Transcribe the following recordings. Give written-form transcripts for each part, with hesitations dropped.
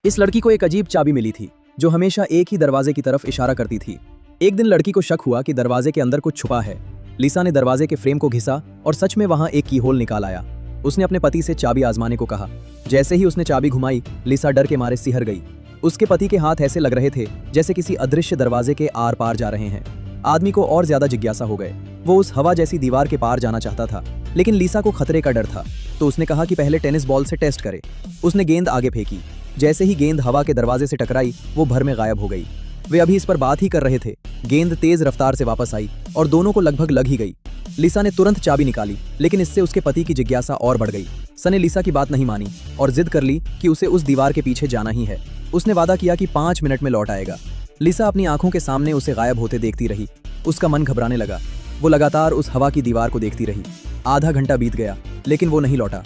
इस लड़की को एक अजीब चाबी मिली थी जो हमेशा एक ही दरवाजे की तरफ इशारा करती थी। एक दिन लड़की को शक हुआ कि दरवाजे के अंदर कुछ छुपा है। लिसा ने दरवाजे के फ्रेम को घिसा और सच में वहां एक कीहोल निकाल आया। उसने अपने पति से चाबी आजमाने को कहा। जैसे ही उसने चाबी घुमाई, लिसा डर के मारे सिहर गई। उसके पति के हाथ ऐसे लग रहे थे जैसे किसी अदृश्य दरवाजे के आर पार जा रहे हैं। आदमी को और ज्यादा जिज्ञासा हो गए। वो उस हवा जैसी दीवार के पार जाना चाहता था, लेकिन लिसा को खतरे का डर था, तो उसने कहा कि पहले टेनिस बॉल से टेस्ट करे। उसने गेंद आगे फेंकी। जैसे ही गेंद हवा के दरवाजे से टकराई, वो भर में गायब हो गई। वे अभी इस पर बात ही कर रहे थे, गेंद तेज रफ्तार से वापस आई और दोनों को लगभग लग ही गई। लिसा ने तुरंत चाबी निकाली, लेकिन इससे उसके पति की जिज्ञासा और बढ़ गई। सन ने लिसा की बात नहीं मानी और जिद कर ली कि उसे उस दीवार के पीछे जाना ही है। उसने वादा किया कि 5 मिनट में लौट आएगा। लिसा अपनी आंखों के सामने उसे गायब होते देखती रही। उसका मन घबराने लगा। वो लगातार उस हवा की दीवार को देखती रही। आधा घंटा बीत गया, लेकिन वो नहीं लौटा।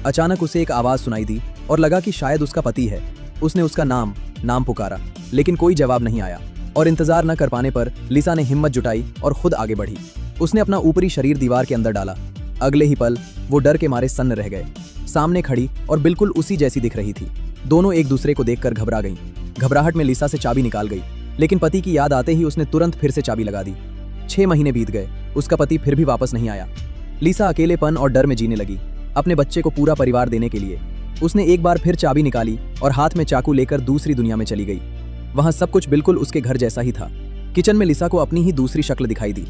अचानक उसे एक आवाज सुनाई दी और लगा कि शायद उसका पति है। उसने उसका नाम पुकारा, लेकिन कोई जवाब नहीं आया और इंतजार न कर पाने पर लिसा ने हिम्मत जुटाई और खुद आगे बढ़ी। उसने अपना ऊपरी शरीर दीवार के अंदर डाला। अगले ही पल वो डर के मारे सन्न रह गए। सामने खड़ी और बिल्कुल उसी जैसी दिख रही थी। दोनों एक दूसरे को देखकर घबरा गईं। घबराहट में लिसा से चाबी निकाल गई, लेकिन पति की याद आते ही उसने तुरंत फिर से चाबी लगा दी। 6 महीने बीत गए, उसका पति फिर भी वापस नहीं आया। लिसा अकेलेपन और डर में जीने लगी, अपने बच्चे को पूरा परिवार देने के लिए। उसने एक बार फिर चाबी निकाली और हाथ में चाकू लेकर दूसरी दुनिया में चली गई। वहां सब कुछ बिल्कुल उसके घर जैसा ही था। किचन में लिसा को अपनी ही दूसरी शक्ल दिखाई दी।